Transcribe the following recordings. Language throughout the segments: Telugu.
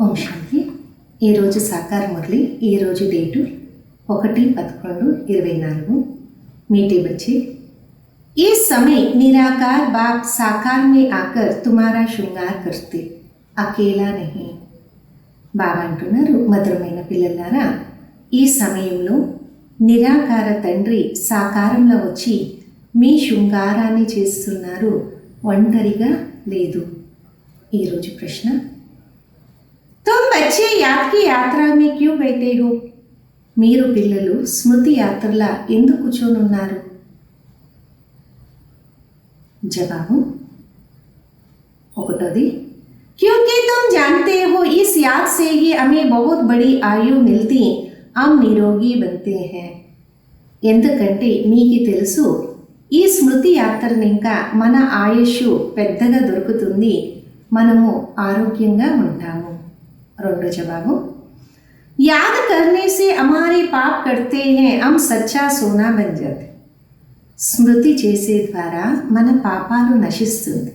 ఓం శాంతి. ఈరోజు సాకార మురళి. ఈరోజు డేటు 1/11/24. मीठे बच्चे, इस समय निराकार बाप साकार में आकर तुम्हारा श्रृंगार करते, अकेला नहीं. బాబా అంటున్నారు, మధురమైన పిల్లలారా, ఈ సమయంలో నిరాకార తండ్రి సాకారంలో వచ్చి మీ శృంగారాన్ని చేస్తున్నారు, ఒంటరిగా లేదు. ఈరోజు ప్రశ్న, तुम बच्चे याद की यात्रा में क्यों बैठे हो? మీరు పిల్లలు స్మృతి యాత్రలా ఎందుకు కూర్చొనున్నారు? జవాబు, ఒకటోది, क्योंकि तुम जानते हो इस याद से ही हमें बहुत बड़ी आयु मिलती, हम निरोगी बनते हैं. ఎందుకంటే మీకు తెలుసు, ఈ స్మృతి యాత్రని ఇంకా మన ఆయుష్ పెద్దగా దొరుకుతుంది, మనము ఆరోగ్యంగా ఉంటాము. రెండో జవాబు, याद करने से हमारे पाप कटते हैं, हम सच्चा सोना बन जाते. స్మృతి చేసే ద్వారా మన పాపాలు నశిస్తుంది,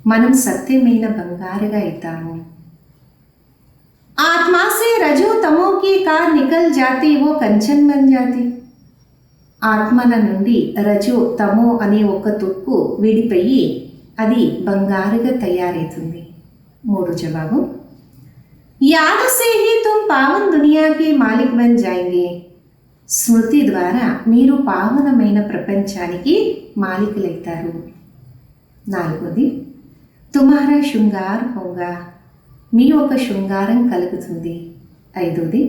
మనం సత్యమైన బంగారుగా అవుతాము. आत्मा से रजो तमो की कार निकल जाती, वो कंचन बन जाती. ఆత్మల నుండి రజో తమో అనే ఒక తుప్పు విడిపోయి అది బంగారుగా తయారవుతుంది. మూడో జవాబు, याद से ही तुम पावन दुनिया के मालिक बन जाएंगे. స్మృతి ద్వారా మీరు పావనమైన ప్రపంచానికి మాలికులైతారు. నాలుగోది, తుమారా శృంగార్ హోగా, మీ ఒక శృంగారం కలుగుతుంది. ఐదోది,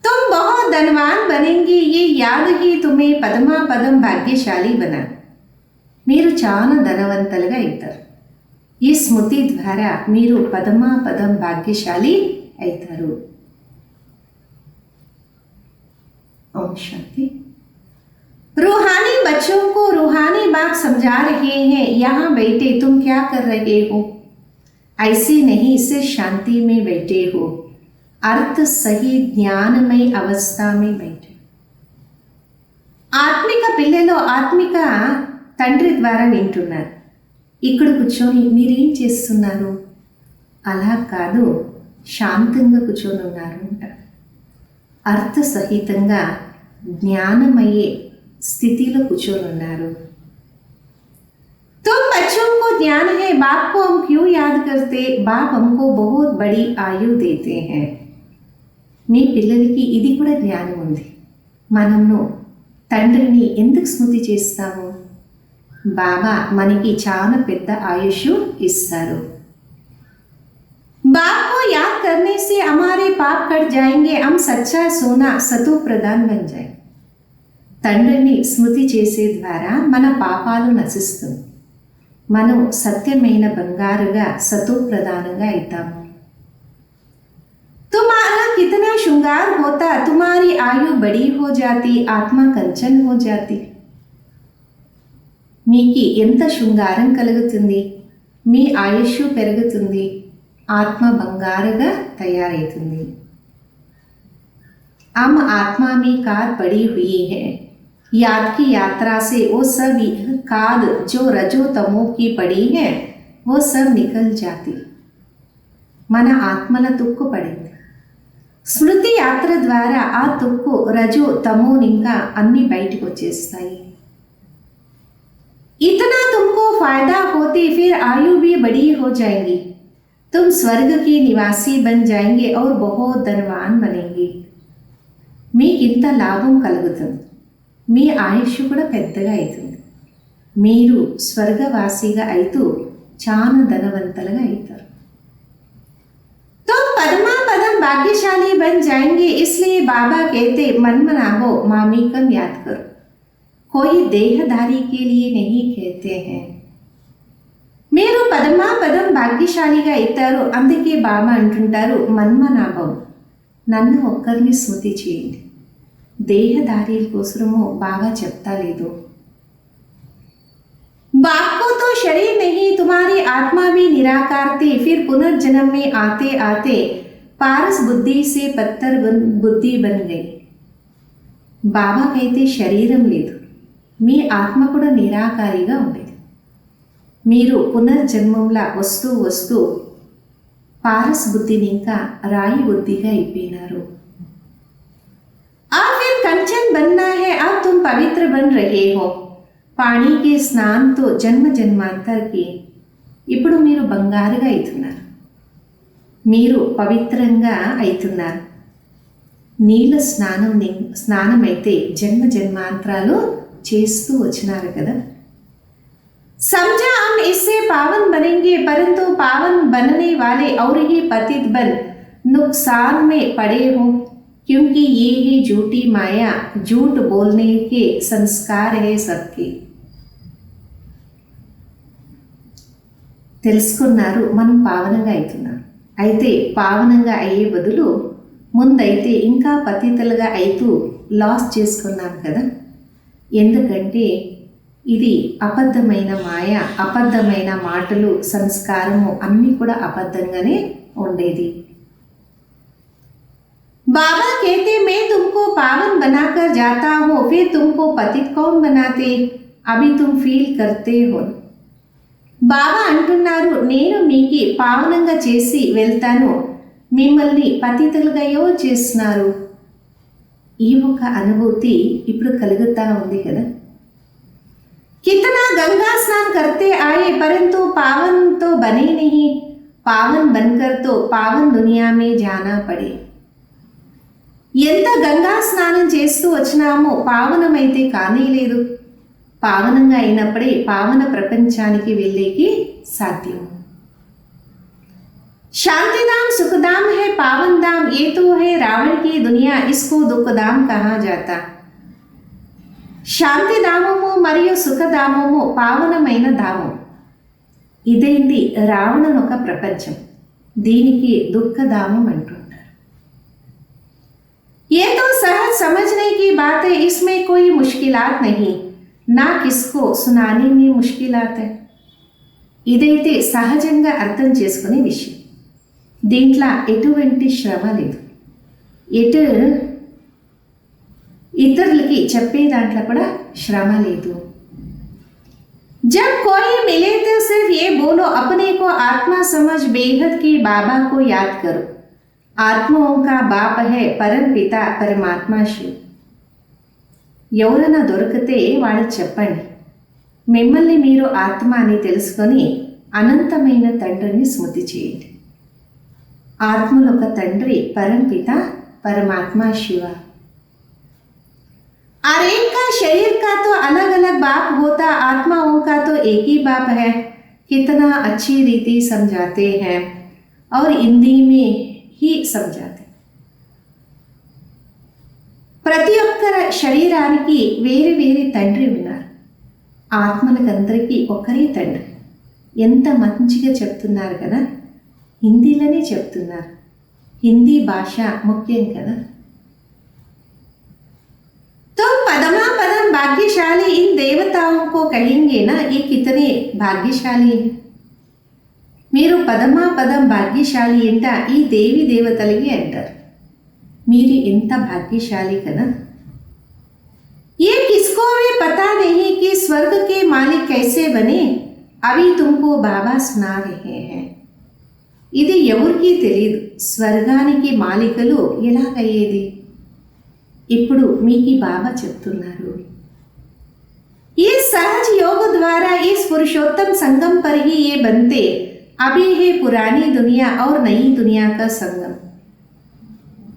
तुम बहुत धनवान बनेंगे, ये याद ही तुम्हें పదమా పదం భాగ్యశాలి బనా. మీరు చాలా ధనవంతులుగా అవుతారు. ఈ స్మృతి ద్వారా మీరు పదమా పదం భాగ్యశాలి అవుతారు. ओम शांति. रूहानी बच्चों को रूहानी बात समझा रहे हैं, यहाँ बैठे तुम क्या कर रहे हो? ऐसे नहीं, सिर्फ शांति में बैठे हो, अर्थ सही ज्ञानमय अवस्था में बैठे. ఆత్మిక పిల్లలు ఆత్మిక తండ్రి ద్వారా వింటున్నారు. ఇక్కడ కూర్చొని మీరేం చేస్తున్నారు? అలా కాదు, శాంతంగా కూర్చొని ఉన్నారు అంట. అర్థసహితంగా జ్ఞానమయ్యే స్థితిలో కూర్చొని ఉన్నారు. तुम बच्चों को ज्ञान है, बाप को हम क्यों याद करते? बाप हमको बहुत बड़ी आयु देते हैं. మీ పిల్లలకి ఇది కూడా జ్ఞానం ఉంది. మనము తండ్రిని ఎందుకు స్మృతి చేస్తాము? బాబా మనకి చాలా పెద్ద ఆయుష్ ఇస్తారు. बाप को याद करने से हमारे पाप कट जाएंगे, हम सच्चा सोना सतो प्रधान बन जाए. తండ్రిని స్మృతి చేసే ద్వారా మన పాపాలు నశిస్తుంది, మనం సత్యమైన బంగారుగా సతో ప్రధానంగా అవుతాము. तुम्हारा कितना श्रृंगार होता, तुम्हारी आयु बड़ी हो जाती, आत्मा कंचन हो जाती. మీకు ఎంత శృంగారం కలుగుతుంది, మీ ఆయుష్ పెరుగుతుంది, ఆత్మ బంగారుగా తయారవుతుంది. हम आत्मा में कार पड़ी हुई है, याद की यात्रा से वो सब काद जो रजो तमो की पड़ी है वो सब निकल जाती. మన ఆత్మల తుక్కు పడింది. స్మృతి యాత్ర ద్వారా ఆ తుక్కు రజో తమో ఇంకా అన్ని బయటకు వచ్చేస్తాయి. इतना तुमको फायदा होते फिर आयु भी बड़ी हो जाएगी, तुम स्वर्ग के निवासी बन जाएंगे और बहुत धनवान बनेंगे. మీకు ఇంత లాభం కలుగుతుంది, మీ ఆయుష్ కూడా పెద్దగా అవుతుంది, మీరు స్వర్గవాసిగా అవుతూ చాలా ధనవంతులుగా అవుతారు. तुम पदमा पदम भाग्यशाली बन जाएंगे, इसलिए बाबा कहते मन मनाओ, मामीकम याद करो. कोई देहधारी के लिए नहीं कहते हैं. మీరు పదమా పదం భాగ్యశాలిగా అవుతారు, అందుకే బాబా అంటుంటారు మన్మనాభం, నన్ను ఒక్కరిని స్మృతి చేయండి. దేహధారీ కోసము బాబా చెప్తా లేదు. बाप को तो शरीर नहीं, तुम्हारी आत्मा भी निराकार थी, फिर पुनर्जन्म में आते आते पारस बुद्धि से पत्थर बुद्धि बन गई. బాబాకైతే శరీరం లేదు, మీ ఆత్మ కూడా నిరాకారిగా ఉండేది. మీరు పునర్జన్మంలా వస్తూ వస్తూ పారస్ బుద్ధిని ఇంకా రాయి బుద్ధిగా అయిపోయినారు. आप फिर कंचन बनना है, अब तुम पवित्र बन रहे हो. పాణి కే స్నాన్తో జన్మ జన్మాంతర్కి ఇప్పుడు మీరు బంగారుగా అవుతున్నారు, మీరు పవిత్రంగా అవుతున్నారు. నీళ్ళ స్నానం అయితే జన్మ జన్మాంతరాలు చేస్తూ వచ్చినారు కదా. समझा हम इससे पावन बनेंगे, परंतु पावन बनने वाले और ही पतित बन नुकसान में पड़े हो, क्योंकि ये ही झूठी माया, झूठ बोलने के संस्कार है सबके. తెలుసుకున్నారు మనం పావనంగా అవుతున్నాం. అయితే పావనంగా అయ్యే బదులు ముందైతే ఇంకా పతితలుగా అవుతూ లాస్ చేసుకున్నాం కదా. ఎందుకంటే ఇది అబద్ధమైన మాయ, అబద్ధమైన మాటలు, సంస్కారము అన్నీ కూడా అబద్ధంగానే ఉండేది. बाबा कहते मैं तुमको पावन बनाकर जाता हूँ, फिर तुमको पतित कौन बनाते, अभी तुम फील करते हो. బాబా అంటున్నారు, నేను మీకు పావనంగా చేసి వెళ్తాను, మిమ్మల్ని పతితులుగా ఎవరు చేస్తున్నారు? ఈ ఒక అనుభూతి ఇప్పుడు కలుగుతా ఉంది కదా. कितना गंगा स्नान करते आए परंतु पावन तो बने नहीं, पावन बनकर तो पावन दुनिया में जाना पड़े. ఎంత గంగా స్నానం చేస్తూ వచ్చినామో పావనమైతే కానీ లేదు. పావనంగా అయినప్పుడే పావన ప్రపంచానికి వెళ్ళేకి సాధ్యం. శాంతిధాम सुखधाम है, पावन धाम ये तो है रावण की दुनिया, इसको दुखधाम कहा जाता. శాంతిధామము మరియు సుఖధామము పావనమైన ధామం. ఇదేంటి రావణనొక ప్రపంచం, దీనికి దుఃఖధామం అంటుంటారు. ये तो सहज समझने की बात है, इसमें कोई मुश्किलात नहीं, ना किसको सुनाने में मुश्किलात है. ఇదైతే సహజంగా అర్థం చేసుకునే విషయం, దీంట్లో ఎటువంటి శ్రమ లేదు, ఇతరులకి చెప్పే దాంట్లో కూడా శ్రమ లేదు. जब कोई मिले तो सिर्फ ये बोलो अपने को आत्मा समझ बेहद की बाबा को याद करो, आत्माओं का बाप है परम पिता परमात्मा शिव. ఎవరైనా దొరికితే వాళ్ళకి చెప్పండి, మిమ్మల్ని మీరు ఆత్మ అని తెలుసుకొని అనంతమైన తండ్రిని స్మృతి చేయండి. ఆత్మలో ఒక తండ్రి పరంపిత పరమాత్మ శివ. और एक का शरीर का तो अलग अलग बाप होता, आत्माओं का तो एक ही बाप है. कितना अच्छी रीति समझाते हैं और हिंदी में ही समझाते. ప్రతి ఒక్కరి శరీరానికి వేరే వేరే తండ్రి ఉన్నారు, ఆత్మలకందరికీ ఒకరే తండ్రి. ఎంత మంచిగా చెప్తున్నారు కదా, హిందీలోనే చెప్తున్నారు. హిందీ భాష ముఖ్యం కదా. तो पदमा पदम भाग्यशाली इन देवताओं को कहेंगे ना, ये कितने भाग्यशाली हैं. మీరు పదమా పదం భాగ్యశాలి అంట ఈ దేవి దేవతలకి అంటారు. మీరు ఎంత భాగ్యశాలి కదా. ये किसको भी पता नहीं कि स्वर्ग के मालिक कैसे बने, अभी तुमको बाबा सुना रहे हैं. ఇది ఎవరికి తెలియదు, స్వర్గానికి మాలికలు ఎలాగయ్యేది ఇప్పుడు మీకు బాబా చెప్తున్నారు. ఈ సహజ योग द्वारा इस पुरुषोत्तम संगम पर ही ये बनते, अभी है पुरानी दुनिया और नई दुनिया का संगम.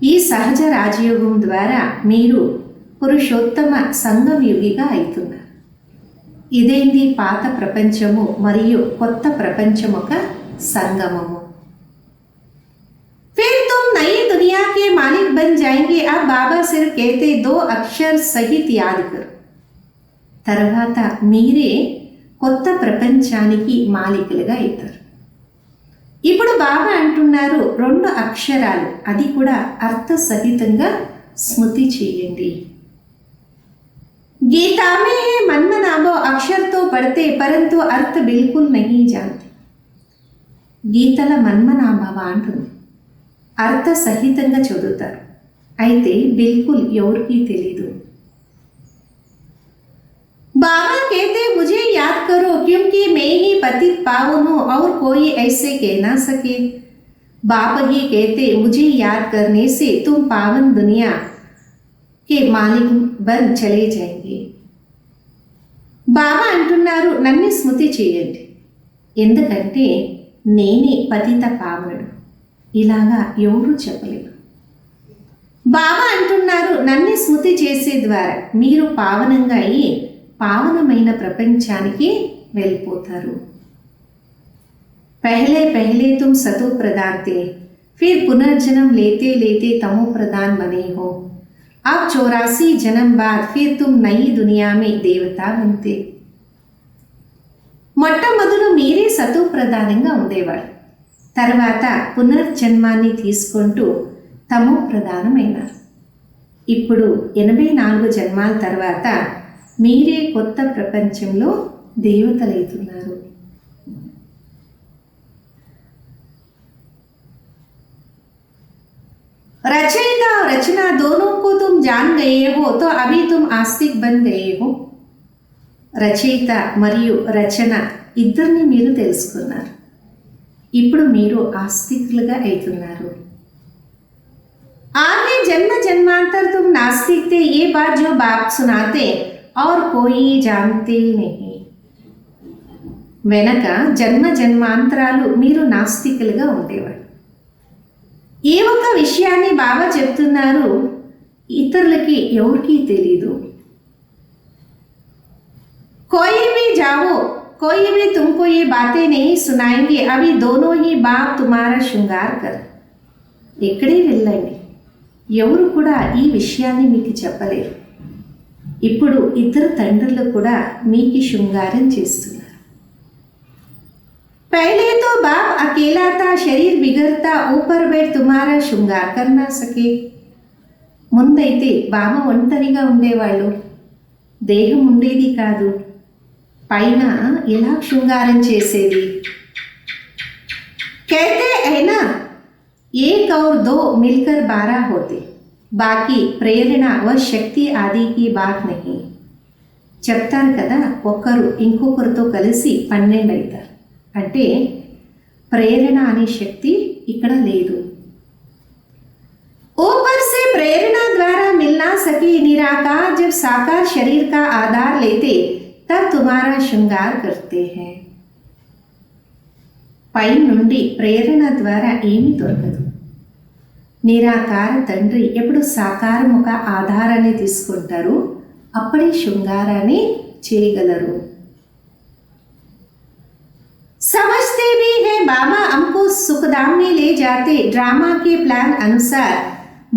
ఈ సహజ రాజయోగం ద్వారా మీరు పురుషోత్తమ సంగం యుగిగా అవుతున్నారు. ఇదేంది పాత ప్రపంచము మరియు కొత్త ప్రపంచం ఒక సంగమము. फिर तुम नई दुनिया के मालिक बन जाएंगे. अब बाबा सिर्फ कहते 2 अक्षर सहित याद करो. తర్వాత మీరే కొత్త ప్రపంచానికి మాలికలుగా అవుతారు. ఇప్పుడు బాబా అంటున్నారు 2 అక్షరాలు, అది కూడా అర్థ సహితంగా స్మృతి చేయండి. गीता में है मनमनाभो, अक्षर तो पढ़ते परंतु अर्थ बिल्कुल नहीं जानते. గీతల మన్మనాభవ అంటుంది, అర్థ సహితంగా చదువుతారు, అయితే బిల్కుల్ ఎవరికి తెలీదు. बाबा कहते मुझे याद करो क्योंकि मैं ही पतित पावन हूं और कोई ऐसे कह ना सके. बाप ही कहते मुझे याद करने से तुम पावन दुनिया के मालिक बन चले जाएंगे. బాబా అంటున్నారు, నన్ను స్మృతి చేయండి, ఎందుకంటే నేనే పతిత పావనుడు. ఇలాగా ఎవరూ చెప్పలేరు. బాబా అంటున్నారు, నన్ను స్మృతి చేసే ద్వారా మీరు పావనంగా అయ్యి పావనమైన ప్రపంచానికి వెళ్ళిపోతారు. पहले पहले तुम सतो प्रधान थे, फिर पुनर्जन्म लेते लेते तमो प्रधान बने हो. अब 84 जन्म बाद फिर तुम नई दुनिया में देवता बनते. మొట్టమొదలు మీరే సతో ప్రధానంగా ఉండేవాడు. తర్వాత పునర్జన్మాన్ని తీసుకుంటూ తమో ప్రధానమైనారు. ఇప్పుడు 84 జన్మాల తర్వాత మీరే కొత్త ప్రపంచంలో దేవతలైతున్నారు. रचयिता और रचना दोनों को तुम जान गए हो तो अभी तुम आस्तिक बन गए हो. రచయిత మరియు రచన ఇద్దరిని మీరు తెలుసుకున్నారు. ఇప్పుడు మీరు ఆస్తికులుగా అవుతున్నారు. आगे जन्म जन्मांतर तुम नास्तिक थे, ये बात जो बाप सुनाते और कोई जानते नहीं. వెనక జన్మ జన్మాంతరాలు మీరు నాస్తికులుగా ఉండేవారు. ఏ ఒక్క విషయాన్ని బాబా చెప్తున్నారు, ఇతరులకి ఎవరికీ తెలీదు. कोई भी जाओ, कोई भी तुमको ये बातें नहीं सुनाएंगे, अभी दोनों ही बाप तुम्हारा श्रृंगार कर. ఎక్కడే వెళ్ళండి, ఎవరు కూడా ఈ విషయాన్ని మీకు చెప్పలేరు. ఇప్పుడు ఇద్దరు తండ్రులు కూడా మీకు శృంగారం చేస్తున్నారు. पहले तो बाप अकेला था, शरीर बिगड़ता, ऊपर बैठ तुम्हारा श्रृंगार कर ना सके. ముందైతే బాబా ఒంటరిగా ఉండేవాళ్ళు, దేహం ఉండేది కాదు, పైన ఎలా శృంగారం చేసేది. कहते है ना, एक और दो मिलकर 12 होते, बाकी ప్రేరణ व శక్తి ఆది की बात नहीं. చెప్తారు కదా, ఒకరు ఇంకొకరితో కలిసి 12 అవుతారు అంటే ప్రేరణ అనే శక్తి ఇక్కడ లేదు. ऊपर से प्रेरणा द्वारा मिलना सके निराकार जब साकार शरीर का आधार लेते तब तुम्हारा श्रृंगार करते हैं. పై నుండి ప్రేరణ ద్వారా ఏమి దొరకదు. నిరాకార తండ్రి ఎప్పుడు సాకారం ఒక ఆధారాన్ని తీసుకుంటారు, అప్పుడే శృంగారాన్ని చేయగలరు. समझते भी है बाबा हमको सुखधाम में ले जाते, ड्रामा के प्लान अनुसार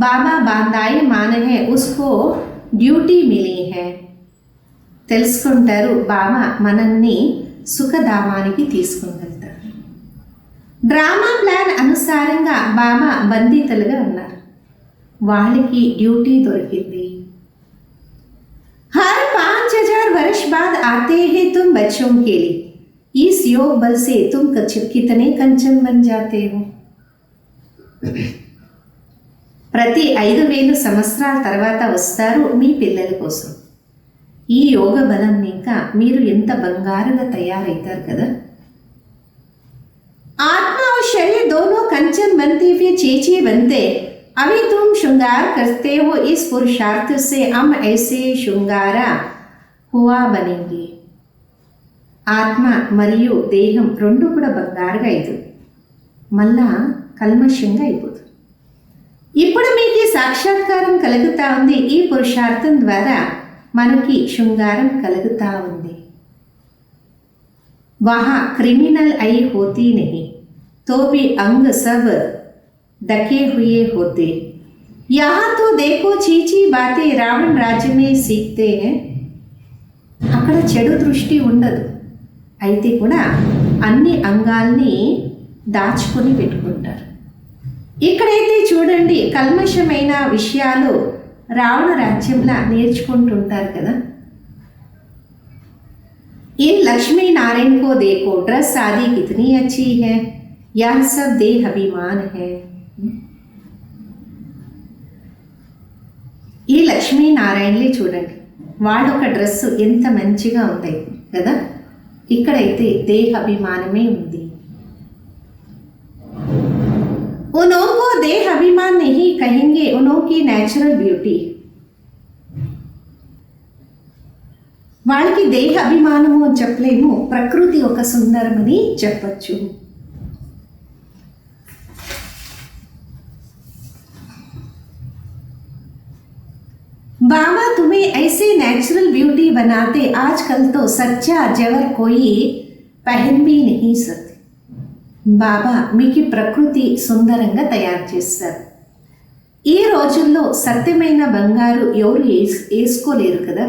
बाबा बांधाए मान है, उसको ड्यूटी मिली है. తెలుసుకుంటారు, బాబా మనల్ని సుఖధామానికి తీసుకువెళ్తారు. డ్రామా ప్లాన్ అనుసారంగా బాబా బంధితులుగా ఉన్నారు, వాళ్ళకి డ్యూటీ దొరికింది. हर 5000 वर्ष बाद आते हैं तुम बच्चों के लिए, इस योग बल से तुम कितने कंचन बन जाते हो. ప్రతి 5000 సంవత్సరాల తర్వాత వస్తారు మీ పిల్లల కోసం. ఈ యోగ బలం ఇంకా మీరు ఎంత బంగారుగా తయారవుతారు కదా. आत्मा और शरीर दोनों कंचन बनते फिर चेचे बनते, अभी तुम श्रृंगार करते हो, इस पुरुषार्थ से हम ऐसे श्रृंगारा हुआ बनेंगे. ఆత్మ మరియు దేహం రెండు కూడా బంగారుగా అవుతుంది, మళ్ళా కల్మషంగా అయిపోతుంది. ఇప్పుడు మీకు సాక్షాత్కారం కలుగుతా ఉంది, ఈ పురుషార్థం ద్వారా మనకి శృంగారం కలుగుతా ఉంది. वहाँ क्रिमिनल आई होती नहीं तो भी अंग सब ढके हुए होते. यहाँ तो देखो चीची बातें रावण राज्य में सीखते हैं. అక్కడ చెడు దృష్టి ఉండదు, అయితే కూడా అన్ని అంగాల్ని దాచుకొని పెట్టుకుంటారు. ఇక్కడైతే చూడండి, కల్మషమైన విషయాలు రావణ రాజ్యంలా నేర్చుకుంటుంటారు కదా. इन लक्ष्मी नारायण को देखो, ड्रेस आदि कितनी अच्छी है, यह सब देह अभिमान है. ఈ లక్ష్మీనారాయణలే చూడండి, వాళ్ళొక డ్రెస్ ఎంత మంచిగా ఉంది కదా. ఇక్కడైతే దేహ అభిమానమే ఉంది. कहेंगे उनकी नेचुरल ब्यूटी। వాళ్ళకి దేహ అభిమానము అని చెప్పలేము, ప్రకృతి ఒక సుందరమని చెప్పచ్చు. बाबा तुम्हें ऐसे नेचुरल ब्यूटी बनाते, आजकल तो सच्चा जवर कोई पहन भी नहीं सकते. బాబా మీకు ప్రకృతి సుందరంగా తయారు చేస్తారు. ఈ రోజుల్లో సత్యమైన బంగారు ఎవరు వేసుకోలేరు కదా.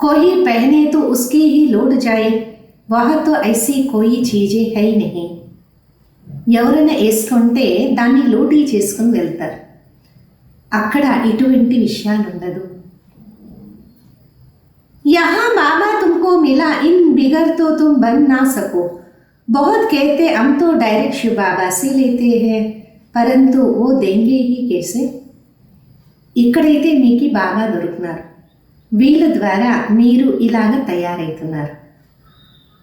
कोई पहने तो उसकी ही लौट जाए, वह तो ऐसी कोई चीजें है ही नहीं. ఎవరైనా వేసుకుంటే దాన్ని లూటీ చేసుకుని వెళ్తారు. అక్కడ ఇటువంటి విషయాలు ఉండదు. यहाँ बाबा तुमको मिला, इन बिगर तो तुम बन ना सको. बहुत कहते हम तो डायरेक्ट शिव बाबा से लेते हैं, परंतु वो देंगे ही कैसे. ఇక్కడైతే మీకు బాబా దొరుకుతున్నారు, వీళ్ళ ద్వారా మీరు ఇలాగ తయారవుతున్నారు.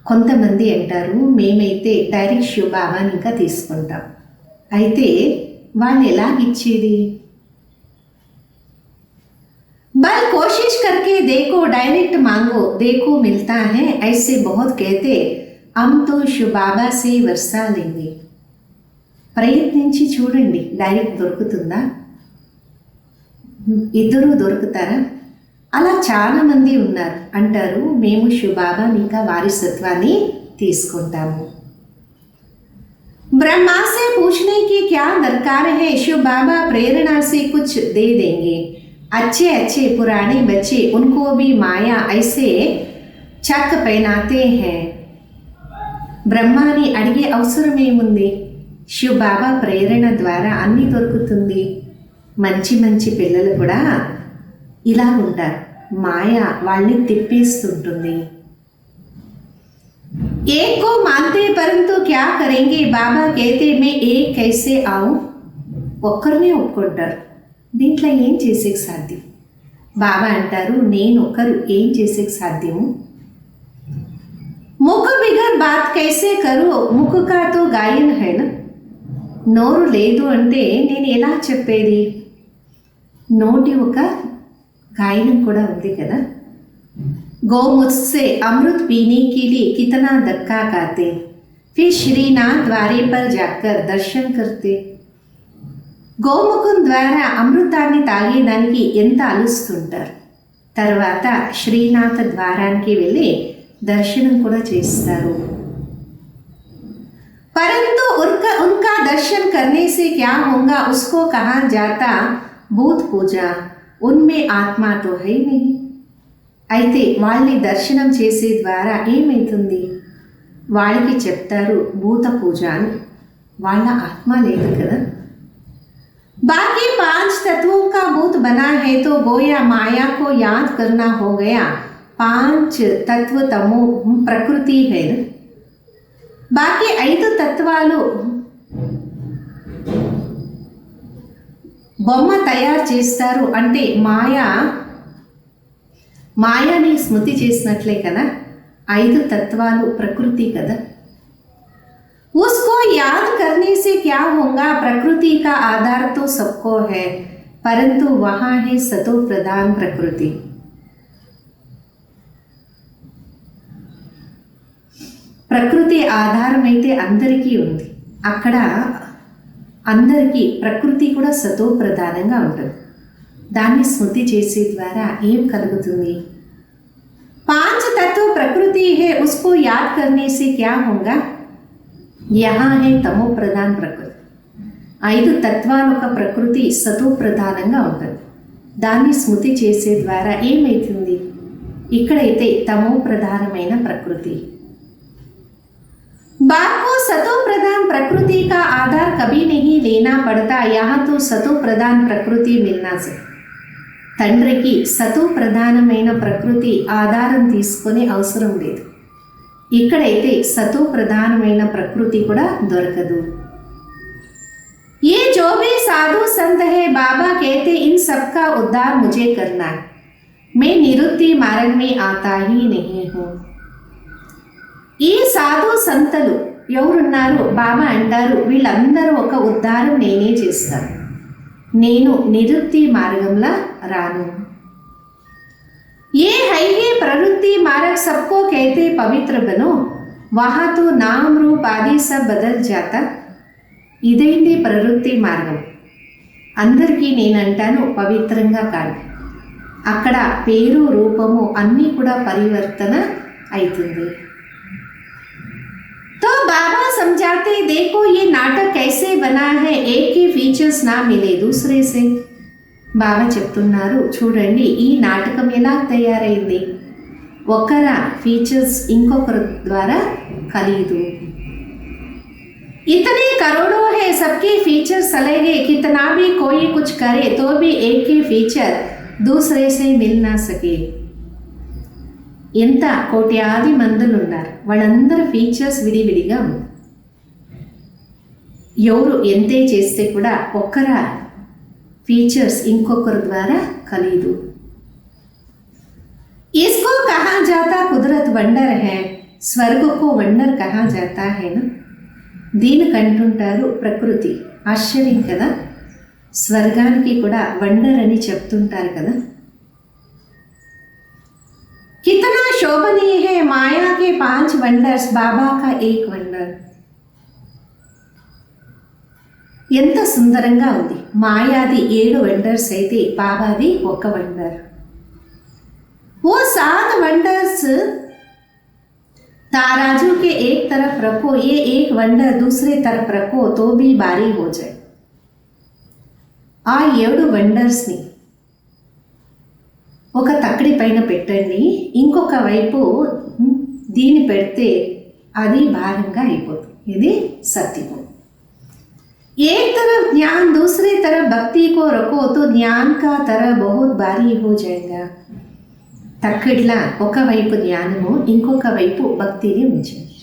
కొంతమంది అంటారు మేమైతే డైరెక్ట్ శివ బాబాని ఇంకా తీసుకుంటాం, అయితే వాళ్ళు ఎలాగిచ్చేది. बल कोशिश करके देखो, डायरेक्ट मांगो देखो मिलता है. ऐसे बहुत कहते हम तो शिव बाबा से वर्षा लेंगे. ప్రయత్నించి చూడండి, డైరెక్ట్ దొరుకుతుందా, ఇద్దరు దొరుకుతారా. అలా చాలా మంది ఉన్నారు, అంటారు మేము శివ బాబా ఇంకా వారసత్వాన్ని తీసుకుంటాము. ब्रह्मा से पूछने की क्या दरकार है, शिव बाबा प्रेरणा से कुछ दे देंगे. अच्छे अच्छे पुराने बच्चे उनको भी माया ऐसे चक पहनाते हैं. బ్రహ్మాని అడిగే అవసరం ఏముంది, శివ బాబా ప్రేరణ ద్వారా అన్నీ దొరుకుతుంది. మంచి మంచి పిల్లలు కూడా ఇలా ఉంటారు, మాయ వాళ్ళని తిప్పేస్తుంటుంది. एक को मानते परंतु क्या करेंगे, बाबा कहते मैं एक कैसे आऊं. ఒక్కరినే ఒప్పుకుంటారు, దీంట్లో ఏం చేసేకి సాధ్యం. బాబా అంటారు నేను ఒకరు ఏం చేసేకి సాధ్యము. ముఖ బిగర్ బాత్ కైసే కరు, ముఖ కా తో గాయన్ హై నా. నోరు లేదు అంటే నేను ఎలా చెప్పేది, నోటి ఒక గాయనం కూడా ఉంది కదా. गो मुझसे अमृत पीने के लिए कितना धक्का खाते, फिर श्रीनाथ द्वारे पर जाकर दर्शन करते. గోముఖం ద్వారా అమృతాన్ని తాగేదానికి ఎంత అలుస్తుంటారు, తర్వాత శ్రీనాథ ద్వారానికి వెళ్ళి దర్శనం కూడా చేస్తారు. परंतु उनका दर्शन करने से क्या होगा, उसको कहा जाता भूत पूजा, उनमें आत्मा तो है नहीं. అయితే వాళ్ళని దర్శనం చేసే ద్వారా ఏమవుతుంది, వాళ్ళకి చెప్తారు భూత పూజ అని, వాళ్ళ ఆత్మ లేదు కదా. बाकी 5 तत्वों का भूत बना है तो गोया माया को याद करना हो गया. 5 तत्व तमो प्रकृति है. बाकी 5 తత్వాలు బొమ్మ తయారు చేస్తారు అంటే మాయాని స్మృతి చేసినట్లే కదా. 5 తత్వాలు ప్రకృతి కదా. उसको याद करने से क्या होगा, प्रकृति का आधार तो सबको है, परंतु वहाँ है सतो प्रधान प्रकृति. ప్రకృతి ఆధారం అయితే అందరికీ ఉంది, అక్కడ అందరికీ ప్రకృతి కూడా సతో ప్రధానంగా ఉంటుంది. దాన్ని స్మృతి చేసే ద్వారా ఏం కలుగుతుంది. 5 तत्व प्रकृति है, उसको याद करने से क्या होगा. यहाँ है तमो प्रधान प्रकृति. 5 తత్వాలు ఒక ప్రకృతి సతో ప్రధానంగా ఉంటుంది, దాన్ని స్మృతి చేసే ద్వారా ఏమవుతుంది, ఇక్కడైతే తమో ప్రధానమైన ప్రకృతి. बाप को सतो प्रधान प्रकृति का आधार कभी नहीं लेना पड़ता, यहाँ तो सतो प्रधान प्रकृति मिलना से. తండ్రికి సతో ప్రధానమైన ప్రకృతి ఆధారం తీసుకునే అవసరం లేదు, ఇక్కడైతే సతో ప్రధానమైన ప్రకృతి కూడా దొరకదు. ये जो भी साधु संत है, बाबा कहते इन सबका उद्धार मुझे करना है, मैं निवृत्ति मार्ग में आता ही नहीं हूँ. ఈ సాధు సంతలు ఎవరున్నారు? బాబా అంటారు, వీళ్ళందరూ ఒక ఉద్ధారం నేనే చేస్తాను, నేను నివృత్తి మార్గంలా రాను. ఏ है ये प्रवृत्ति मार्ग सबको कहते पवित्र बनो, वहाँ तो नाम रूप आदि सब बदल जाता. ఇదేంటి ప్రవృత్తి మార్గం? అందరికీ నేనంటాను పవిత్రంగా కాదు, అక్కడ పేరు రూపము అన్నీ కూడా పరివర్తన అవుతుంది. तो बाबा समझाते, देखो ये नाटक कैसे बना है, एक ही फीचर्स ना मिले दूसरे से. బాబా చెప్తున్నారు, చూడండి ఈ నాటకం ఎలా తయారైంది, ఒకరి ఫీచర్స్ ఇంకొకరి ద్వారా కలియదు. इतने करोड़ों है, सबके फीचर्स अलगे, कितना भी कोई कुछ करे तो भी एक ही फीचर दूसरे से मिल ना सके. ఎంత కోట్యాది మందులు ఉన్నారు, వాళ్ళందరి ఫీచర్స్ విడివిడిగా ఉంది. ఎవరు ఎంతే చేస్తే కూడా ఒక్కర ఫీచర్స్ ఇంకొకరి ద్వారా కలియదు. इसको कहा जाता कुदरत वंडर है, स्वर्ग को वंडर कहा जाता है ना. దీనికి అంటుంటారు ప్రకృతి ఆశ్చర్యం కదా, స్వర్గానికి కూడా వండర్ అని చెప్తుంటారు కదా. कितना शोभनीय है माया के 5 वंडर्स, बाबा का एक वंडर. ఎంత సుందరంగా ఉంది, మాయాది 7 వండర్స్ అయితే బాబాది ఒక వండర్. वो 7 वंडर्स ताराजू के एक तरफ रखो, ये एक वंडर दूसरे तरफ रखो तो भी भारी हो जाए. ఆ 7 వండర్స్ని ఒక తక్కడి పైన పెట్టండి, ఇంకొక వైపు దీన్ని పెడితే అది భారంగా అయిపోతుంది. ఇది సత్యము. एक तरफ ज्ञान दूसरे तरफ भक्ति को रखो तो ज्ञान का तरह बहुत भारी हो जाएगा. తక్కడిలా ఒకవైపు జ్ఞానము ఇంకొక వైపు భక్తిని ఉంచండి,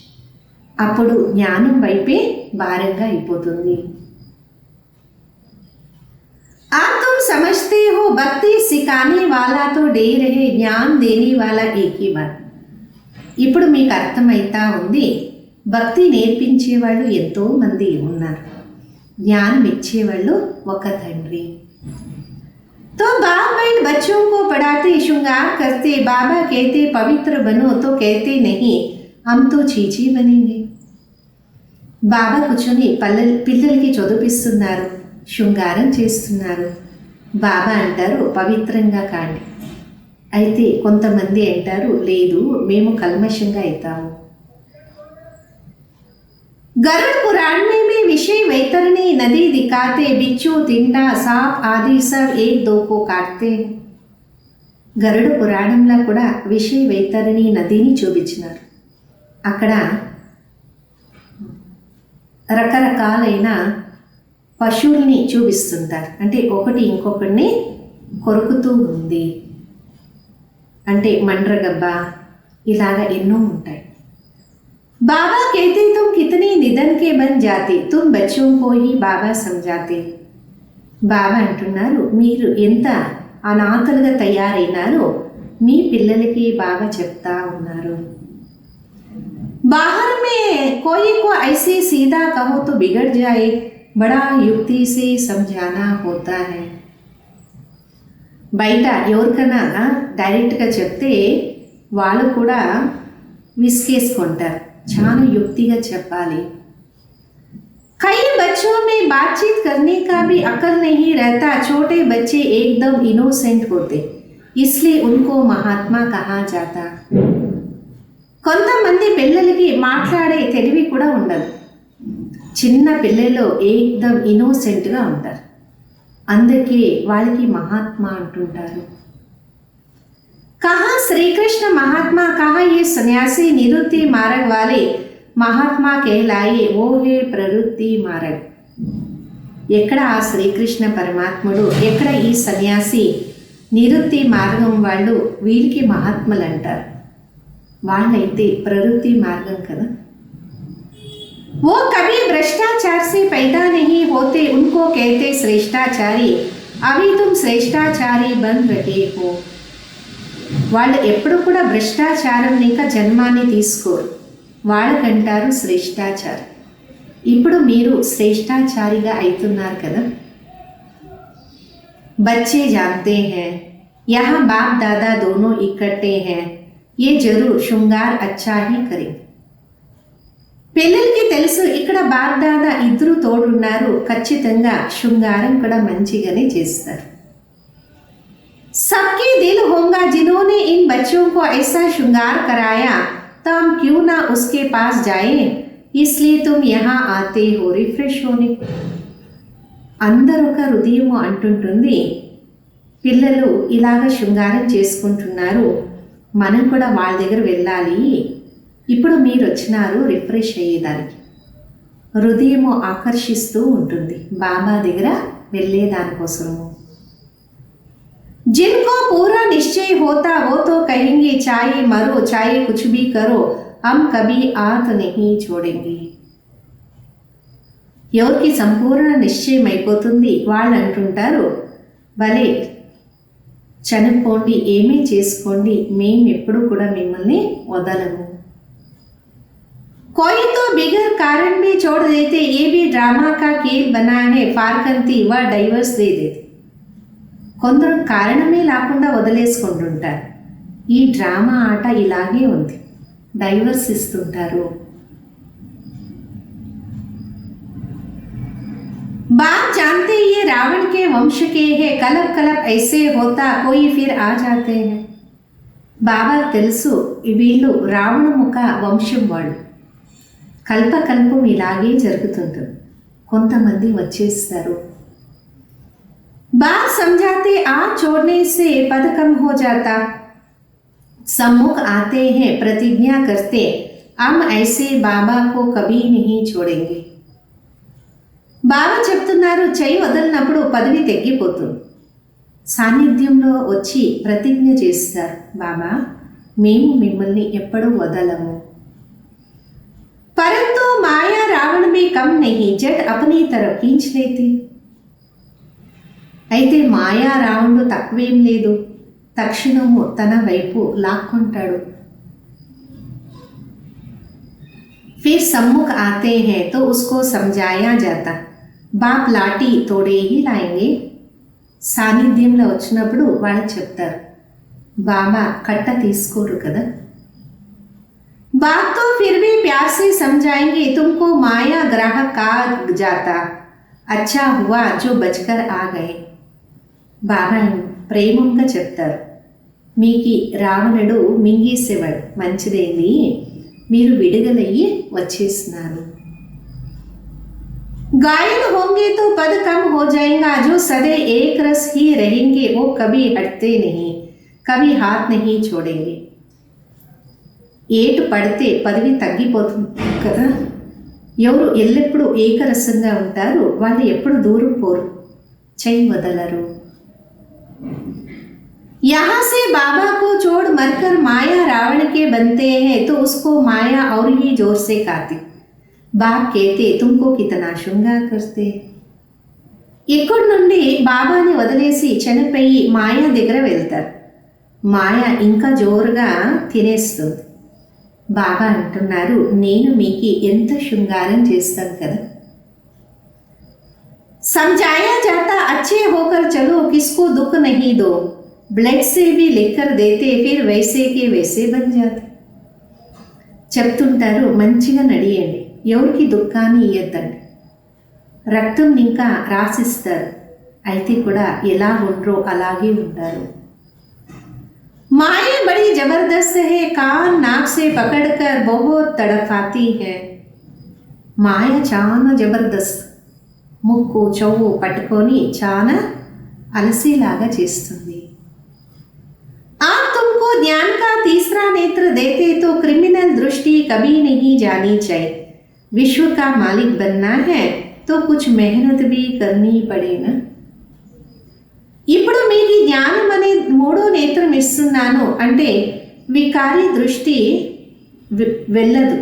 అప్పుడు జ్ఞానం వైపే భారంగా అయిపోతుంది. आप तुम समझते हो भक्ति सिखाने वाला तो ढेर है, ज्ञान देने वाला एक ही बात. ఇప్పుడు మీకు అర్థమైతా ఉంది, భక్తి నేర్పించేవాళ్ళు ఎంతో మంది ఉన్నారు, జ్ఞానం ఇచ్చేవాళ్ళు ఒక తండ్రి. तो बाप बहन बच्चों को पढ़ाते, श्रृंगार करते, बाबा कहते पवित्र बनो तो कहते नहीं हम तो చీచీ बनेंगे. బాబా కూర్చొని పిల్లలకి చదివిస్తున్నారు, శృంగారం చేస్తున్నారు. బాబా అంటారు పవిత్రంగా కాండి. అయితే కొంతమంది అంటారు లేదు మేము కల్మషంగా అవుతాము. गरुड़ पुराण में भी विषय वैतरणी नदी दिखाते, बिच्छू तिंडा सांप आदि सब एक दो को काटते. గరుడ పురాణంలో కూడా విషయ వైతరణి నదిని చూపించినారు. అక్కడ రకరకాలైన పశువుల్ని చూపిస్తుంటారు, అంటే ఒకటి ఇంకొకరిని కొరుకుతూ ఉంది, అంటే మండ్రగబ్బ ఇలాగా ఎన్నో ఉంటాయి. बाबा कहते तुम कितने निधन के बन जाते, तुम बच्चों को ही बाबा समझाते. బాబా అంటున్నారు మీరు ఎంత అనాథలుగా తయారైనారో మీ పిల్లలకి బాబా చెప్తా ఉన్నారు. बाहर में कोई को ऐसे सीधा कहो तो बिगड़ जाए, बड़ा युक्ति से समझाना होता है. బయట ఎవరికైనా డైరెక్ట్గా చెప్తే వాళ్ళు కూడా విసిగేసుకుంటారు, చాలా యుక్తిగా చెప్పాలి. कई बच्चों में बातचीत करने का भी अकल नहीं रहता, छोटे बच्चे एकदम इनोसेंट होते इसलिए उनको महात्मा कहा जाता. కొంతమంది పిల్లలకి మాట్లాడే తెలివి కూడా ఉండదు, చిన్న పిల్లలు ఏకదం ఇన్నోసెంట్గా ఉంటారు, అందుకే వాళ్ళకి మహాత్మా అంటుంటారు. कहाँ श्री कृष्ण महात्मा, कहाँ ये सन्यासी निवृत्ति मार्ग वाले महात्मा कहलाए, वो है प्रवृत्ति मार्ग. ఎక్కడ ఆ శ్రీకృష్ణ పరమాత్ముడు, ఎక్కడ ఈ సన్యాసి నివృత్తి మార్గం వాళ్ళు, వీరికి మహాత్ములు అంటారు, వాళ్ళైతే ప్రవృత్తి మార్గం కదా. वो कभी भ्रष्टाचार से पैदा नहीं होते, उनको कहते श्रेष्ठाचारी, अभी तुम श्रेष्ठाचारी बन रहे हो. వాళ్ళు ఎప్పుడు కూడా భ్రష్టాచారం ఇంకా జన్మాన్ని తీసుకోరు, వాళ్ళకంటారు శ్రేష్టాచారి. ఇప్పుడు మీరు శ్రేష్టాచారిగా అవుతున్నారు కదా. बच्चे जानते हैं यहाँ बाप दादा दोनों इकट्ठे हैं, ये जरूर श्रृंगार अच्छा ही करें. పిల్లలకి తెలుసు ఇక్కడ బాప్ దాదా ఇద్దరు తోడున్నారు, ఖచ్చితంగా శృంగారం కూడా మంచిగానే చేస్తారు. सबके दिल होगा जिन्होंने इन बच्चों को ऐसा श्रृंगार कराया, तो हम क्यों ना उसके पास जाएं, इसलिए तुम यहाँ आते हो रिफ्रेश होने. అందరూ ఒక హృదయము అంటుంటుంది, పిల్లలు ఇలాగ శృంగారం చేసుకుంటున్నారు, మనం కూడా వాళ్ళ దగ్గర వెళ్ళాలి, ఇప్పుడు మీరు వచ్చినారు రిఫ్రెష్ అయ్యేదానికి. హృదయము ఆకర్షిస్తూ ఉంటుంది బాబా దగ్గర వెళ్ళేదానికోసము. जिनको पूरा निश्चय होता वो तो कहेंगे चाहे मरो चाहे कुछ भी करो, हम कभी हाथ नहीं छोड़ेंगे. ఎవరికి సంపూర్ణ నిశ్చయం అయిపోతుంది వాళ్ళు అంటుంటారు, భలే చనిపోండి, ఏమీ చేసుకోండి, మేము ఎప్పుడు కూడా మిమ్మల్ని వదలము. कोई तो बिगर कारण भी छोड़ देते, ये भी ड्रामा का खेल बना है, फारकंती व డైవర్స్ दे देते. కొందరు కారణమే లేకుండా వదిలేసుకుంటుంటారు. ఈ డ్రామా ఆట ఇలాగే ఉంది, డైవర్స్ ఇస్తుంటారు. बाप जानते ये रावण के वंश के है, कलप कलप ऐसे होता कोई फिर आ जाते हैं. బాబా తెలుసు వీళ్ళు రావణముఖ వంశం వాళ్ళు, కల్పకల్పం ఇలాగే జరుగుతుంటుంది, కొంతమంది వచ్చేస్తారు. बाप समझाते आज छोड़ने से पद कम हो जाता, सम्मुख आते हैं प्रतिज्ञा करते हम ऐसे बाबा को कभी नहीं छोड़ेंगे. బాబా చెప్తున్నారు చెయ్యి వదలినప్పుడు పదవి తగ్గిపోతుంది. సాన్నిధ్యంలో వచ్చి ప్రతిజ్ఞ చేస్తారు, బాబా మేము మిమ్మల్ని ఎప్పుడూ వదలము. परंतु माया रावण में कम नहीं, जट अपनी तरफ खींच लेती. అయితే మాయా రావణుడు తక్కువేం లేదు, తక్షణము తన వైపు లాక్కుంటాడు. फिर सम्मुख आते हैं तो उसको समझाया जाता, बाप लाठी तोड़े ही लाएंगे. సాన్నిధ్యంలో వచ్చినప్పుడు వాళ్ళు చెప్తారు, బాబా కట్ట తీసుకోరు కదా. बाप तो फिर भी प्यार से समझाएंगे, तुमको माया ग्राह का जाता, अच्छा हुआ जो बचकर आ गए. బాబా ప్రేమంగా చెప్తారు, మీకు రావణుడు మింగేసేవాడు, మంచిదైంది మీరు విడుదలయ్యి వచ్చేస్తున్నారు. घायल होंगे तो पद कम हो जाएगा, जो सदै एक रस ही रहेंगे वो कभी हटते नहीं, कभी हाथ नहीं छोड़ेंगे. ఏటు పడితే పదవి తగ్గిపోతుంది కదా. ఎవరు ఎల్లప్పుడూ ఏకరసంగా ఉంటారు వాళ్ళు ఎప్పుడు దూరం పోరు, చెయ్యి వదలరు. यहाँ से बाबा को छोड़ मरकर माया रावण के बनते हैं, तो उसको माया और ही जोर से खाती. बाप कहते तुमको कितना श्रृंगार करते. ఇక్కడి నుండి బాబాని వదిలేసి చనిపోయి మాయా దగ్గర వెళ్తారు, మాయ ఇంకా జోరుగా తినేస్తుంది. బాబా అంటున్నారు నేను మీకు ఎంత శృంగారం చేస్తాను కదా. समझाया जाता अच्छे होकर चलो किसको दुख नहीं दो, ब्लड से भी लिखकर देते फिर वैसे के वैसे बन जाते. చెప్తుంటారు మంచిగా నడియండి, ఎవరికి దుఃఖాన్ని ఇయ్యద్దండి, రక్తం ఇంకా రాసిస్తారు, అయితే కూడా ఎలా ఉండరో అలాగే ఉంటారు. माया बड़ी जबरदस्त है, कान नाक से पकड़कर बहुत तड़पाती है. మాయ చాలా జబర్దస్త్, ముక్కు చెవు పట్టుకొని చాలా అలసిలాగా చేస్తుంది. आप तुमको ज्ञान का तीसरा नेत्र देते तो क्रिमिनल दृष्टि कभी नहीं जानी चाहिए. विश्व का मालिक बनना है तो कुछ मेहनत भी करनी पड़े ना. ఇప్పుడు మీకు జ్ఞానం అనే మూడో నేత్రం ఇస్తున్నాను అంటే వికారి దృష్టి వెళ్ళదు.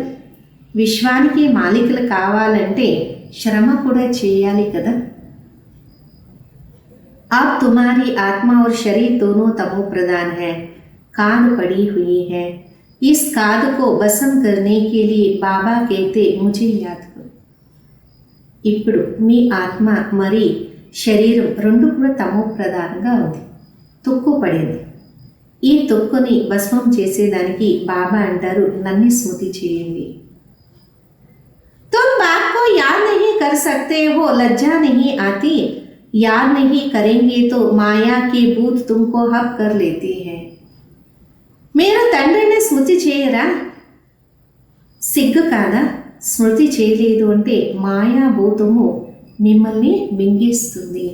విశ్వానికి మాలికలు కావాలంటే శ్రమ కూడా చేయాలి కదా. अब तुम्हारी आत्मा और शरीर दोनों तमो प्रधान है, कान पड़ी हुई है, इस काद को वशम करने के लिए बाबा कहते मुझे याद करो. ఇప్పుడు మీ ఆత్మ మరి శరీరం రెండు కూడా తమో ప్రధానంగా ఉంది, తొక్కు పడింది. ఈ తొక్కుని భస్మం చేసేదానికి బాబా అంటారు నన్ను స్మృతి చేయండి. तुम बात को याद नहीं कर सकते हो, लज्जा नहीं आती. याद नहीं करेंगे तो माया की भूत तुमको हब कर लेती है. మీరు తండ్రిని స్మృతి చేయరా? సిగ్గు కాదా? స్మృతి చేయలేదు అంటే మాయాభూతము మిమ్మల్ని మింగేస్తుంది.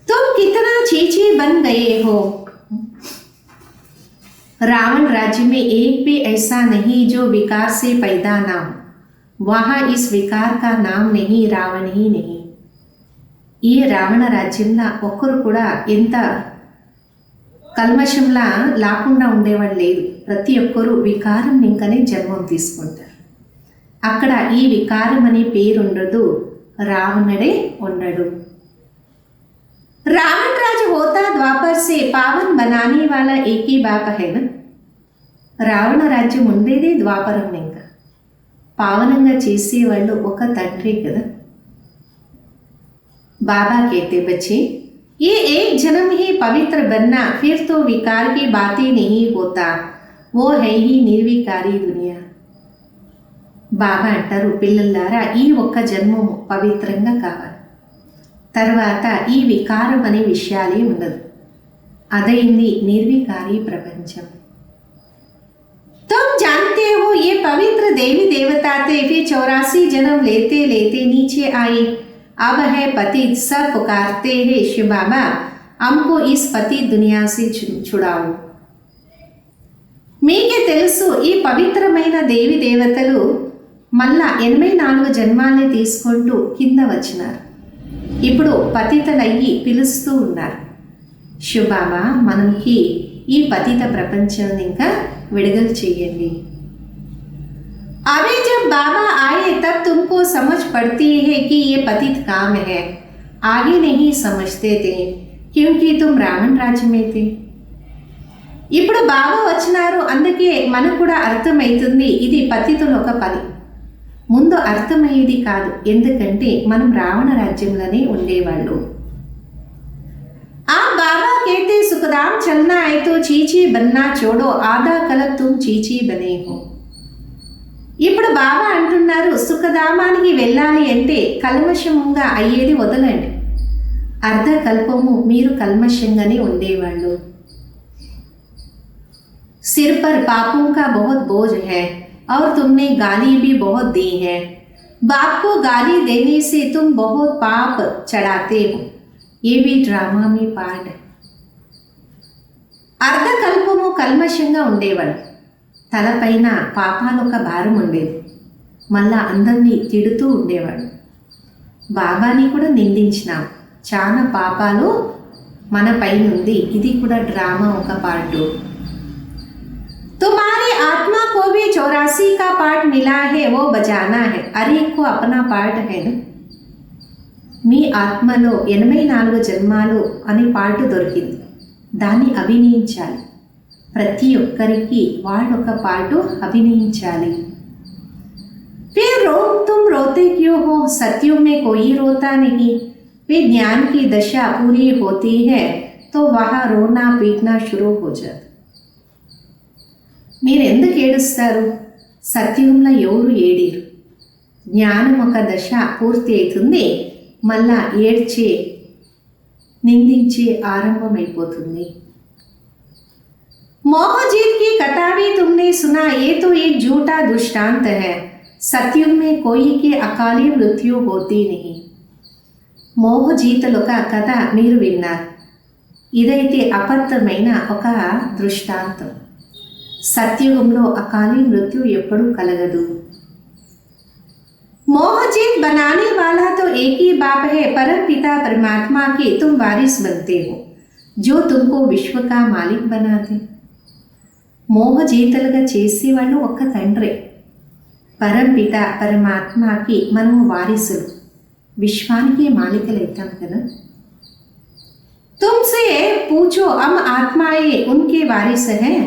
तुम कितना चीची बन गए हो. रावण राज्य में एक भी ऐसा नहीं जो विकार से पैदा ना हो. वहाँ इस विकार का नाम नहीं, रावण ही नहीं. ఈ రావణ రాజ్యంలో ఒక్కరు కూడా ఎంత కల్మషంలా లేకుండా ఉండేవాడు లేదు. ప్రతి ఒక్కరూ వికారం ఇంకనే జన్మం తీసుకుంటారు. అక్కడ ఈ వికారం అనే పేరు ఉండదు, రావణుడే ఉండడు. रावण राज होता द्वापर से पावन बनाने वाला एक ही बाप है ना. రావణ రాజ్యం ఉండేదే ద్వాపరం, ఇంకా పావనంగా చేసేవాళ్ళు ఒక తండ్రి కదా. बाबा कहते बच्चे ये एक जन्म ही पवित्र बनना, फिर तो विकार की बातें नहीं होता, वो है ही निर्विकारी दुनिया. బాబా అంటారు పిల్లలారా ఈ ఒక్క జన్మము పవిత్రంగా కావాలి, తర్వాత ఈ వికారం అనే విషయాలే ఉండదు, అదైంది నిర్వికారి ప్రపంచం. तुम जानते हो ये पवित्र देवी देवता थे, फिर 84 जन्म लेते लेते नीचे आए. अब है पतित, सब पुकारते हैं शिव बाबा हमको इस पतित दुनिया से छुड़ाओ. మీకే తెలుసు ఈ పవిత్రమైన దేవి దేవతలు మళ్ళా 84 జన్మాల్ని తీసుకుంటూ కింద వచ్చినారు. ఇప్పుడు పతితలయ్యి పిలుస్తూ ఉన్నారు, శివ బాబా మనకి ఈ పతిత ప్రపంచాన్ని ఇంకా విడుదల చేయండి. अभी जब बाबा आए तब तुमको समझ पड़ती है कि ये पतित काम है. आगे नहीं समझते थे क्योंकि तुम रावण राज्य में थे. ఇప్పుడు బాబా వచ్చినారు, అందుకే మనకు కూడా అర్థమవుతుంది ఇది పతితుల ఒక పని. ముందు అర్థమయ్యేది కాదు, ఎందుకంటే మనం రావణ రాజ్యంలోనే ఉండేవాళ్ళు. आप बाबा कहते सुखदाम चलना है तो चीची बनना छोड़ो, आधा कलप तुम चीची बने हो. ఇప్పుడు బాబా అంటున్నారు సుఖధామానికి వెళ్ళాలి అంటే కల్మషంగా అయ్యేది వదలండి. అర్ధకల్పము మీరు కల్మషంగానే ఉండేవాళ్ళు. सिर पर पापों का बहुत बोझ है और तुमने गाली भी बहुत दी है. बाप को गाली देने से तुम बहुत पाप चढ़ाते हो. ये भी ड्रामा में पार्ट है. అర్ధకల్పము కల్మషంగా ఉండేవాడు, తలపైన పాపాలు ఒక భారం ఉండేది, మళ్ళా అందరినీ తిడుతూ ఉండేవాడు. బాబాని కూడా నిందించినాం, చాలా పాపాలు మన పైన ఉంది, ఇది కూడా డ్రామా ఒక పార్టు. तुम्हारी आत्मा को भी 84 का पार्ट मिला है, वो बजाना है. अरे को अपना पार्ट है ना. మీ ఆత్మలో 84 జన్మాలు అనే పార్ట్ దొరికింది, దాన్ని అభినయించాలి. ప్రతి ఒక్కరికి వాళ్ళొక పాటు అభినయించాలి. फिर तुम रोते क्यों हो, सत्युग में कोई रोता नहीं. वे ज्ञान की दशा पूरी होती है तो वहाँ रोना पीटना शुरू हो जाता. మీరు ఎందుకు ఏడుస్తారు? సత్యుగంలో ఎవరు ఏడిరు. జ్ఞానం ఒక దశ పూర్తి అవుతుంది, మళ్ళా ఏడ్చే నిందించే ఆరంభమైపోతుంది. मोहजीत की कथा भी तुमने सुना, ये तो एक झूठा दृष्टांत है. सत्युग में कोई की अकाली मृत्यु होती नहीं. మోహజీతలొక కథ మీరు విన్నారు, ఇదైతే అబద్ధమైన ఒక దృష్టాంతం. సత్యుగంలో అకాలి మృత్యు ఎప్పుడూ కలగదు. मोहजीत बनाने वाला तो एक ही बाप है, परम पिता परमात्मा के तुम वारिस बनते हो जो तुमको विश्व का मालिक बनाते. మోహజీతలుగా చేసేవాళ్ళు ఒక్క తండ్రే, పరంపిత పరమాత్మకి మనము వారిసులు, విశ్వానికి మాలికలైతాం కదా. तुमसे पूछो हम आत्माएं उनके वारिस हैं,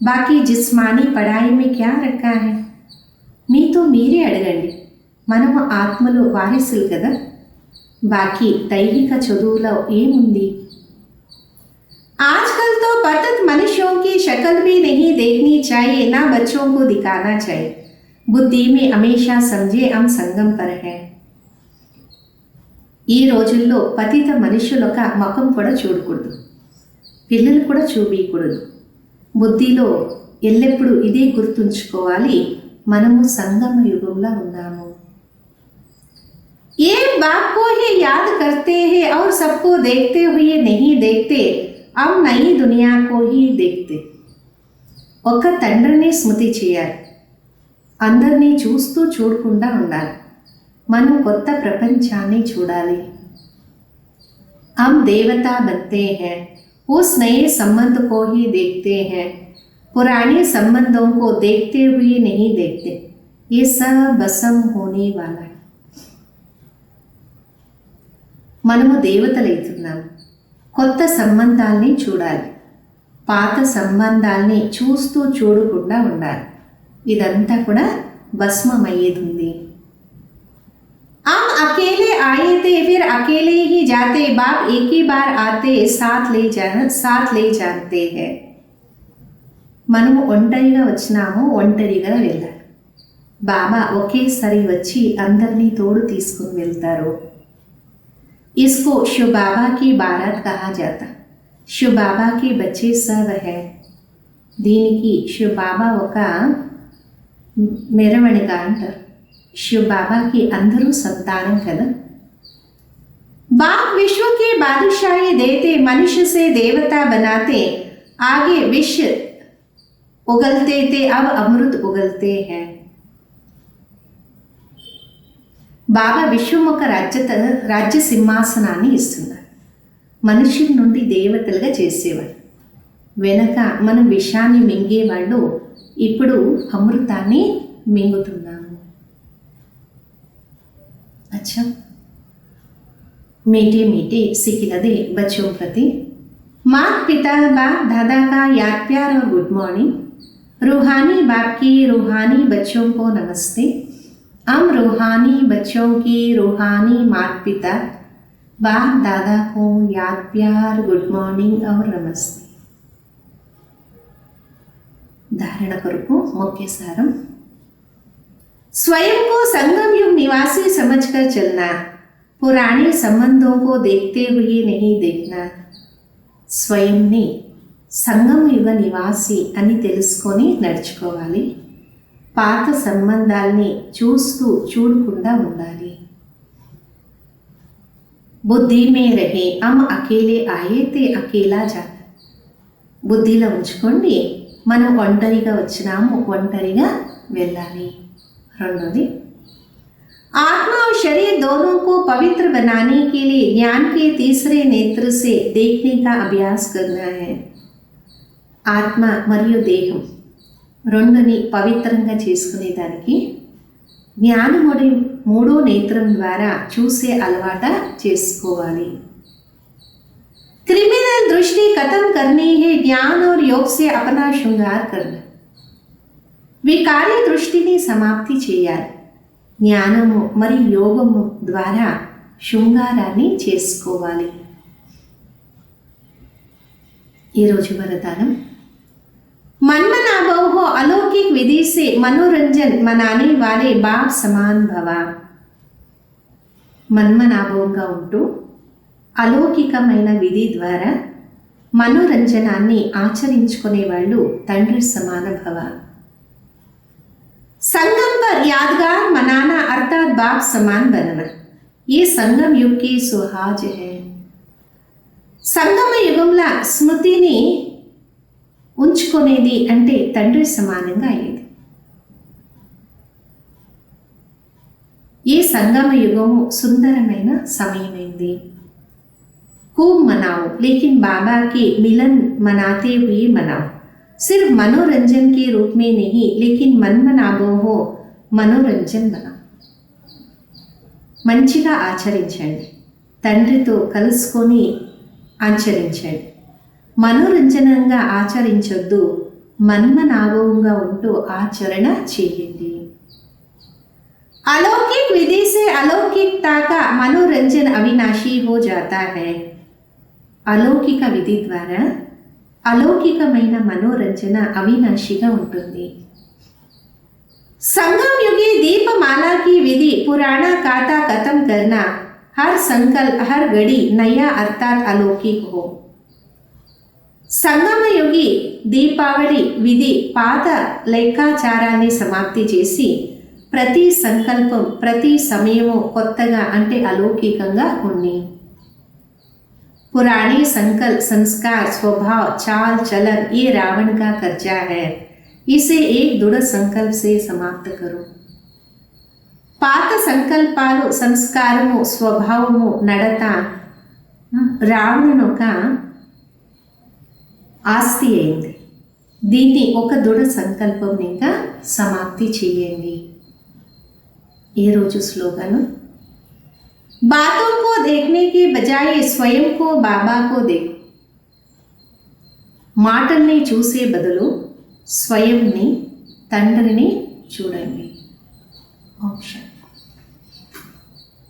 బాకీ జిస్మానీ పడాయి మే క్యా రఖా హై? మీతో మీరే అడగండి, మనము ఆత్మలో వారసులు కదా, బాకీ దైహిక చదువులో ఏముంది? आजकल तो पतित मनुष्यों की शक्ल भी नहीं देखनी चाहिए, ना बच्चों को दिखाना चाहिए। बुद्धि में हमेशा समझे हम संगम पर है। ఈ రోజుల్లో పతిత మనుషులొక ముఖం కూడా చూడకూడదు, పిల్లలు కూడా చూపించకూడదు. బుద్ధిలో ఎల్లప్పుడూ ఇదే గుర్తుంచుకోవాలి, మనము సంగమ యుగంలో ఉన్నాము. ये बात को ही याद करते हैं और सबको देखते हुए नहीं देखते, अब नई दुनिया को ही देखते. ఒక తండ్రిని స్మృతి చేయాలి, అందరినీ చూస్తూ చూడకుండా ఉండాలి, మనం కొత్త ప్రపంచాన్ని చూడాలి. हम देवता बनते हैं, उस नए संबंध को ही देखते हैं, पुराने संबंधों को देखते हुए नहीं देखते. ये सब भस्म होने वाला है. మనము దేవతలైతున్నాము, కొత్త సంబంధాల్ని చూడాలి, పాత సంబంధాల్ని చూస్తూ చూడకుండా ఉండాలి. ఇదంతా కూడా భస్మమయ్యేది ఉంది. हम अकेले आए थे फिर अकेले ही जाते, बाप एक ही बार आते साथ ले जाते हैं. మనము ఒంటరిగా వచ్చినాము, ఒంటరిగా వెళ్ళాలి. బాబా ఒకేసారి వచ్చి అందరినీ తోడు తీసుకుని వెళ్తారు. इसको शिव बाबा की बारात कहा जाता. शिव बाबा के बच्चे सब है. దీనికి శివ బాబా ఒక మెరవణిక అంటారు. शिव बाबा की అందరూ సంతానం కదా. बाप विश्व के बादशाही देते, मनुष्य से देवता बनाते, आगे विष उगलते थे अब अमृत उगलते हैं. బాబా విశ్వం ఒక రాజ్య సింహాసనాన్ని ఇస్తున్నారు, మనుషుల నుండి దేవతలుగా చేసేవాడు. వెనక మనం విషాన్ని మింగేవాళ్ళు, ఇప్పుడు అమృతాన్ని మింగుతున్నాము. अच्छा, मीठे मीठे सिखिलदे बच्चों प्रति माता पिता बाप दादा का याद प्यार और गुड मॉर्निंग. रूहानी बाप की रूहानी बच्चों को नमस्ते. हम रूहानी बच्चों की रूहानी माता पिता बाप दादा को याद प्यार गुड मॉर्निंग और नमस्ते. धारण కొరకు मुख्य सारम. स्वयं को संगम युग निवासी समझकर चलना, पुराने संबंधों को देखते हुए नहीं देखना. స్వయంని సంగమ యుగ నివాసి అని తెలుసుకొని నడుచుకోవాలి, పాత సంబంధాల్ని చూస్తూ చూడకుండా ఉండాలి. బుద్ధి మే రహే, हम अकेले आए थे अकेला जाना. బుద్ధిలో ఉంచుకోండి, మనం ఒంటరిగా వచ్చినాము, ఒంటరిగా వెళ్ళాలి. రెండోది, आत्मा और शरीर दोनों को पवित्र बनाने के लिए ज्ञान के तीसरे नेत्र से देखने का अभ्यास करना है. ఆత్మ మరియు దేహం రెండుని పవిత్రంగా చేసుకునేదానికి జ్ఞానముడి మూడో నేత్రం ద్వారా చూసే అలవాట చేసుకోవాలి. क्रिमिनल दृष्टि खत्म करनी है, ज्ञान और योग से अपना श्रृंगार करना. వికారి దృష్టిని సమాప్తి చేయాలి, జ్ఞానము మరియు యోగము ద్వారా శృంగారాన్ని చేసుకోవాలి. ఈరోజు వరదానం. मनमनाभव हो, अलौकिक विधि से मनोरंजन मनाने वाले बाप समान भवा. మన్మనాభవంగా ఉంటూ అలౌకికమైన విధి ద్వారా మనోరంజనాన్ని ఆచరించుకునే వాళ్ళు తండ్రి సమాన భవ. संगम पर यादगार मनाना अर्थात बाप समान बनना, ये संगम युग की सुहाज है. సంగమ యుగంలో స్మృతిని ఉంచుకునేది అంటే తండ్రి సమానంగా అయ్యేది. ఈ సంగమ యుగము సుందరమైన సమయమైంది. खूब मनाओ लेकिन बाबा के मिलन मनाते हुए मनाओ. सिर्फ मनोरंजन के रूप में नहीं, लेकिन मनमनाभो हो, मनोरंजन बनाओ. మంచిగా ఆచరించండి, తండ్రితో కలుసుకొని ఆచరించండి. మనోరంజనంగా ఆచరించొద్దు, మన్మనాభవంగా ఉంటూ ఆచరణ చేయండి. अलौकिक विधि से अलौकिकता का मनोरंजन अविनाशी हो जाता है. అలౌకిక విధి ద్వారా అలౌకికమైన మనోరంజన అవినాశిగా ఉంటుంది. संगम युगी दीपमाला की विधि पुराना खाता खत्म करना, हर संकल्प हर घड़ी नया अर्थात अलौकिक हो. సంగమయుగి దీపావళి విధి పాత లెక్కాచారాన్ని సమాప్తి చేసి ప్రతి సంకల్పం ప్రతి సమయము కొత్తగా అంటే अलौकिకంగా ఉంది. पुराने संकल्प संस्कार स्वभाव चाल चलन ये रावण का कर्जा है, इसे एक दृढ़ संकल्प से समाप्त करो. పాత సంకల్పాలు సంస్కారము స్వభావము నడత రావణుని ఒక ఆస్తి అయింది. దీన్ని ఒక దృఢ సంకల్పంగా సమాప్తి చేయండి. ఈ రోజు స్లోగన్, बातों को देखने के बजाय स्वयं को बाबा को देखो. మాటల్ని చూసే బదులు స్వయంని తండ్రిని చూడండి. ఓం శాంతి.